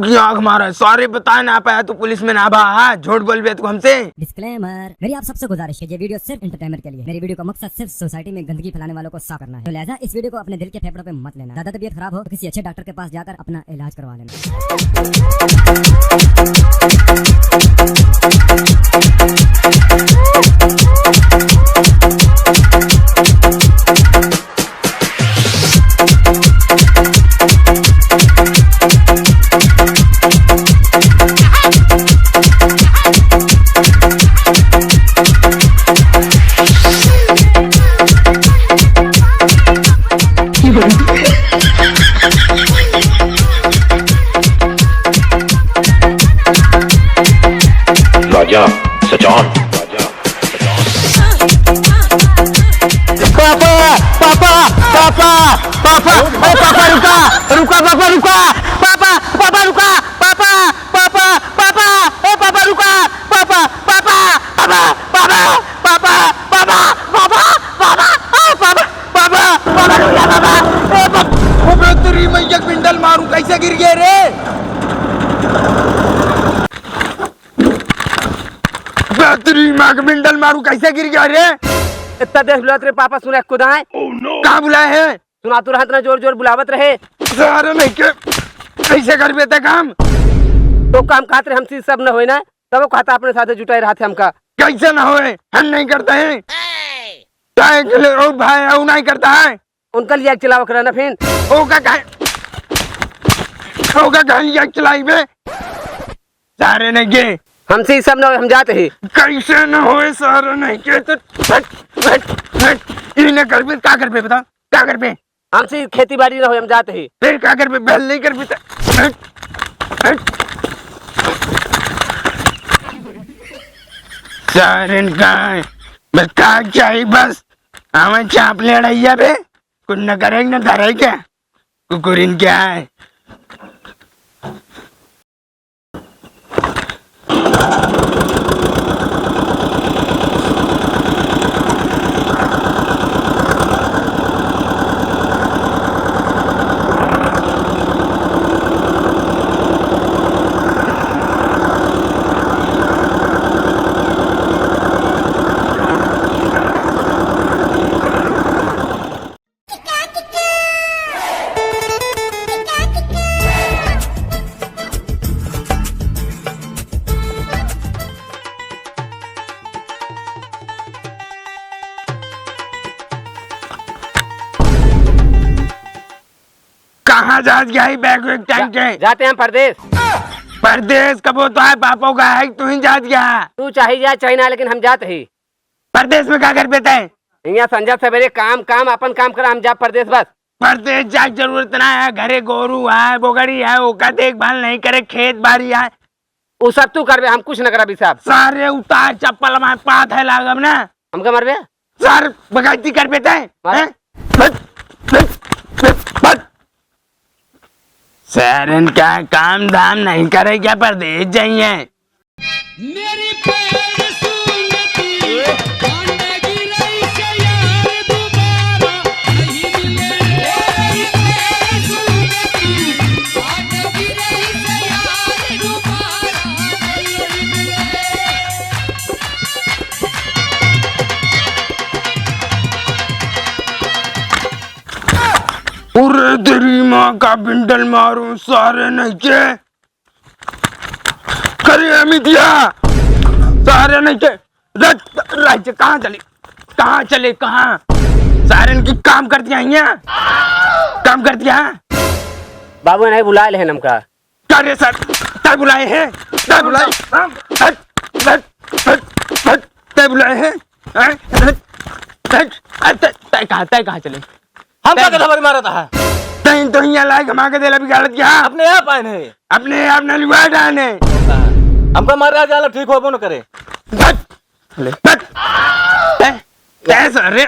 की आंख मारा है, सॉरी बता ना पाया तो पुलिस में ना बहा, झूठ बोल भी तू हमसे। डिस्क्लेमर, मेरी आप सबसे गुजारिश है, ये वीडियो सिर्फ एंटरटेनमेंट के लिए। मेरी वीडियो का मकसद सिर्फ सोसाइटी में गंदगी फैलाने वालों को साफ करना है, तो लिहाजा इस वीडियो को अपने दिल के फेफड़ों पे मत लेना। ज्यादा तबीयत खराब हो तो किसी अच्छे डॉक्टर के पास जाकर अपना इलाज करवा लेना। राजा सचान। पापा पापा पापा पापा अरे पापा रुका रुका पापा रुका पापा पापा रुका पापा पापा पापा ए पापा रुका पापा पापा पापा पापा पापा पापा पापा पापा पापा पापा पापा रुका पापा ए पापा। अबे तेरी मैया पिंडल मारू, कैसे गिर गए रे? तेरी माँ के पिंडल मारू, कैसे गिर गया रे? इतना देख बुलाते रहे पापा, सुना खुदाए कहाँ बुलाए हैं? सुना तू रहत ना, जोर जोर बुलावत रहे। सारे नहीं के कैसे कर बेते काम? तो काम खाते हमसे सब न होए ना, तब कहता अपने साथ जुटाए रहते हमका। कैसे ना होए, हम नहीं करते हैं। चाहे के लिए और भाई और नहीं करता है, उनका लिया चलाव करा ना फिर होगा कहीं लिया चलाई बे? सारे नहीं के हमसे सब न होए, हम जाते ही। कैसे न होए, सारे नहीं के तो इन्हें कर पे क्या कर पे बता, क्या कर पे? हमसे खेती बाड़ी न होए, हम जाते ही। फिर क्या कर पे? बैल नहीं कर पे सारे का बस क्या चाहिए, बस हमें चाप ले रही बे, कुछ न करेंगे न धरे क्या कुकुरिन क्या है। कहाँ जा गया ही बैग एक टाइम के? जाते हैं परदेश। परदेश कब तो है, पापा का है, तू ही जात गया। तू चाहे जा चाहे ना, लेकिन हम जाते ही। परदेश में क्या कर बेटा है? यहाँ संजय सवेरे काम काम अपन काम करा, हम जा परदेश बस। परदेश जा जरूरत ना है, घरे गोरू है, बोगड़ी है, ओका देखभाल नहीं करे, खेत बाड़ी है, वो सब तू करबे, हम कुछ न करा भी साहब। सारे उतार चप्पल में पात है लागम ना, हमका मरबे सारे बगायती कर बेटा है। सारन का काम धाम नहीं करे क्या, परदेश जाइए। मेरी पैर सुनती कांडगी रही से यार दोबारा नहीं मिले। मेरी पैर सुनती कांडगी रही से यार दोबारा नहीं मिले। पूरे तेरी माँ का बिंडल मारू, सारे नहीं के करे अमितिया, सारे नहीं के राज्य कहाँ चले कहाँ? सारे इनकी काम कर दिया काम कर दिया। बाबू नहीं बुलाए ले हमका। करे सर तय बुलाए हैं, तय बुलाए हैं, तय कहाँ चले? हम क्या खबर मारा था? तय तो यहाँ लायक हमा के दिला बिगाड़त क्या? अपने आप आए नहीं, अपने आप न लुआ डाने हमको मारा जाला ठीक हो न करे। सर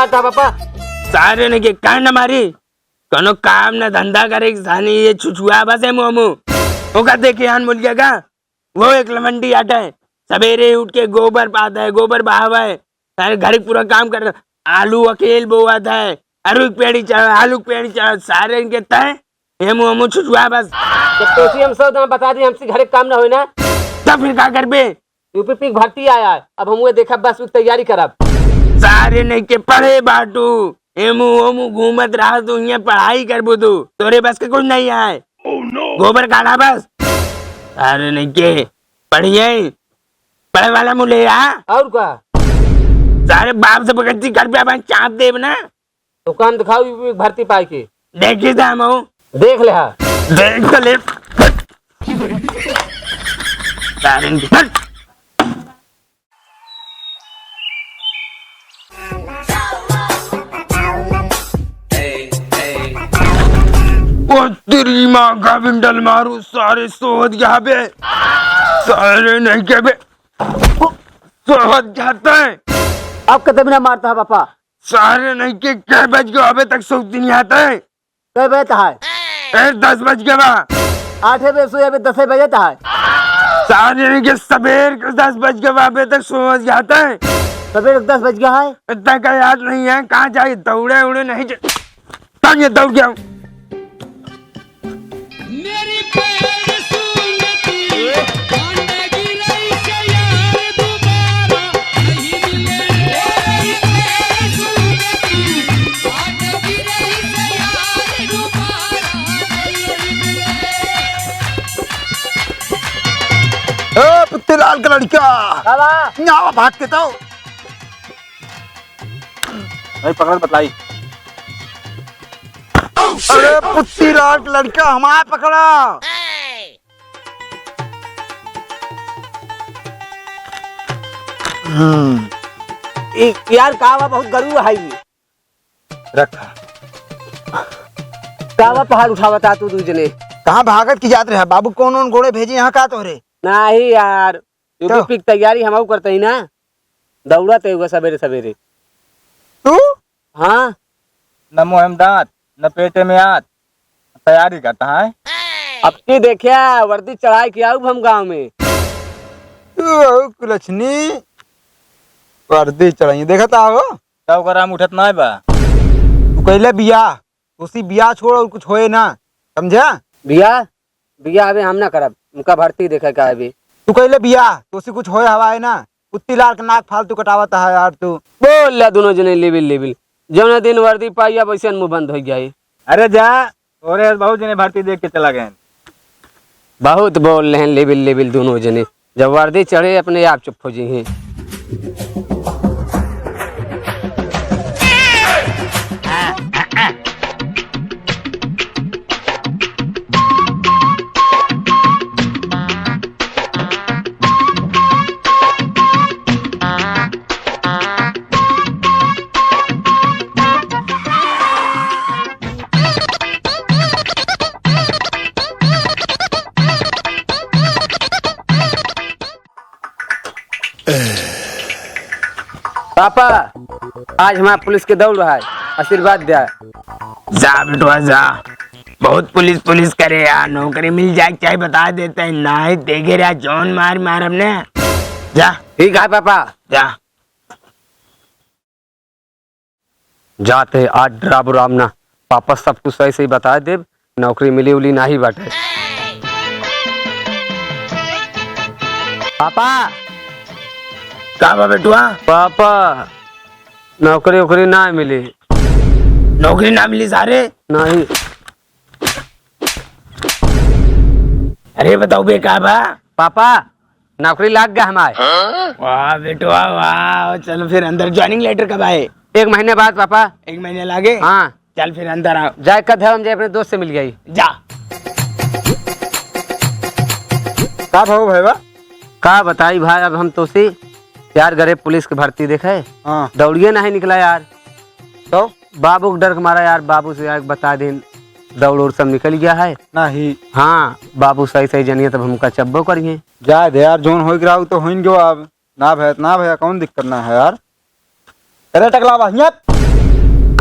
मारता पापा? सारे ने के कान न मारी कोनो काम न धंधा करे सानी ये छुछुआ बस है मोमो वो का देखे आन मुल का वो एक लमंडी आटा है सवेरे उठ के गोबर पाता है गोबर बहावा है सारे घर पूरा काम कर आलू अकेल बोआता है आलू पेड़ी चढ़ा सारे इनके तय ये मोमो छुछुआ बस तो हम सब बता दी हमसे घर काम ना हो ना तब फिर क्या कर बे यूपी भर्ती आया है अब हम देखा बस तैयारी करब सारे नहीं के पढ़े बाटू एमू ओमू घूमत रहा तू यहाँ पढ़ाई करबो तू तोरे बस के कुछ नहीं आए गोबर काढ़ा बस सारे नहीं के पढ़िए पढ़े वाला मुले और क्या सारे बाप से बगती कर पे चाप देव ना दुकान दिखाओ यूपी भर्ती पाई के देखी था हम देख ले देख तो ले सारे इनके तेरी माँ का बिंडल मारू सारे सोहत यहाँ पे सारे नहीं के बे सोहत जाता है अब कदम ना मारता है पापा सारे नहीं के क्या बज गए अबे तक सोती नहीं आता है कई बजे है 10 बज गए बा 8 बजे सोए अभी 10 बजे है सारे नहीं के सवेर के 10 बज गए बा अबे तक सोहत जाता है सवेरे 10 बज गया है इतना का याद नहीं है कहाँ जाए दौड़े उड़े नहीं ये दौड़ गया मेरी पैर सुनती कांडगी रही से यार दोबारा नहीं मिले मेरी पैर सुनती कांडगी रही से यार दोबारा नहीं मिले ओ पुत्ती लाल का लड़का यहाँ भाग के तो पकड़ बतलाई। अरे पुत्ती लाल का लड़का हमारे पकड़ा यार कावा बहुत गरू है रखा कावा पहाड़ उठावता तू दूजने कहाँ भागत की जात रहे बाबू कौन घोड़े भेजे यहाँ का तो रे नहीं यार यूपी की तैयारी हम करते ही ना दौड़ते हुआ सवेरे सवेरे तू हाँ न मुँह में दांत न पेटे में आत तैयारी करता है। अब की देखिया वर्दी चढ़ाई किया हम गांव में कुलछनी वर्दी चढ़ाई देखा था हो तब कराम उठत ना बा तू कहले बिया उसी बिया छोड़ और कुछ होए ना समझा बिया अभी हम ना करब उनका भर्ती देखे का अभी तू कहले बिया तो उसी कुछ होए हवा है ना कुत्ती लाल का नाक फालतू कटावता है यार तू बोल ला दोनों जने लेबिल जौना दिन वर्दी पाई अब वैसे मुंह बंद हो गया अरे जा और बहुत जने भर्ती देख के चला गए। बहुत बोल रहे हैं लेबिल दोनों जने जब वर्दी चढ़े अपने आप चुप हो जी पापा आज हमारा पुलिस के दौड़ रहा है आशीर्वाद दिया जा बेटवा जा बहुत पुलिस करे यार नौकरी मिल जाए चाहे बता देते हैं ना ही देखे रहा जौन मार हमने जा ठीक है पापा जा जाते आज डराबो रामना पापा सब कुछ सही सही बता दे नौकरी मिली उली ना ही बाटे पापा का बेटवा पापा नौकरी वोकरी ना मिली नौकरी ना मिली सारे नहीं अरे बताओ बे का बा पापा नौकरी लग गया हमारे वाह बेटवा वाह चलो फिर अंदर ज्वाइनिंग लेटर कब आए 1 महीने बाद पापा 1 महीने लागे हाँ चल फिर अंदर आओ जाए कद है मुझे अपने दोस्त से मिल गई जा का भाव भाई का बताई भाई अब हम तो सी यार गरीब पुलिस की भर्ती देखे हाँ दौड़िए नहीं निकला यार तो बाबू को डर के मारा यार बाबू से यार बता दें दौड़ उड़ सब निकल गया है नहीं हाँ बाबू सही सही जनिए तब हमका चब्बो करिए जा दे यार जोन हो गिरा तो हो गयो अब ना भैया कौन दिक्कत ना है यार अरे टकला बा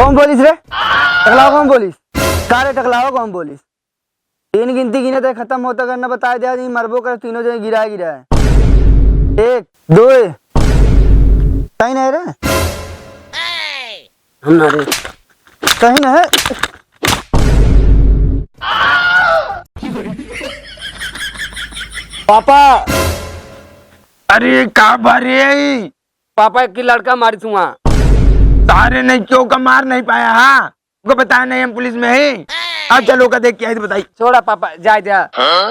कौन पुलिस रे? टकलाओ कौन पुलिस? कारे टकलाओ कौन पुलिस? तीन गिनती गिने तो खत्म होता करना बता दिया नहीं मरबो कर तीनों जने गिरा है 1 2 सही नहीं रे हमारे सही नहीं है पापा अरे का भरे पापा की लड़का मारी तू वहाँ सारे नहीं क्यों का मार नहीं पाया हाँ उनको बताया नहीं हम पुलिस में है अब चलो का देख के आई तो बताई छोड़ा पापा जाए दिया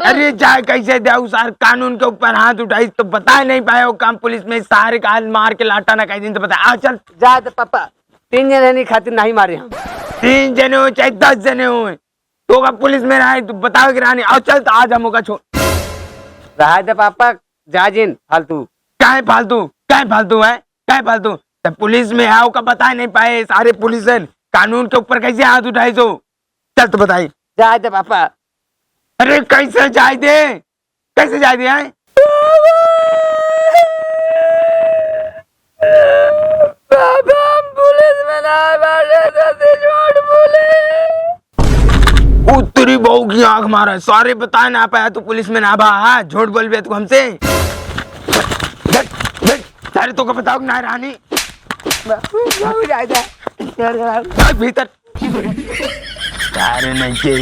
अरे चाहे कैसे दे सार कानून के ऊपर हाथ उठाई तो बता नहीं पाया वो काम पुलिस में सारे का मार के लाटा ना कहीं दिन तो बता चल जाए दे पापा 3 जने नहीं खातिर नहीं मारे हम 3 जने हो चाहे 10 जने हो तो का पुलिस में रहा तो बताओ कि रानी आओ चल तो आज हम होगा छोड़ रहा दे पापा जा जिन फालतू क्या फालतू है क्या फालतू तब पुलिस में आओ का बता नहीं पाए सारे पुलिस कानून के ऊपर कैसे हाथ उठाई तो चल तो बताई जाए दे पापा अरे कैसे जाए दे है पुलिस में ना झूठ बोले उत्तरी बहू की आंख मारा सारे बता ना पाया तो पुलिस में ना भा झूठ बोल बे तू हमसे सारे तो को बताओ ना रानी भीतर सारे नहीं के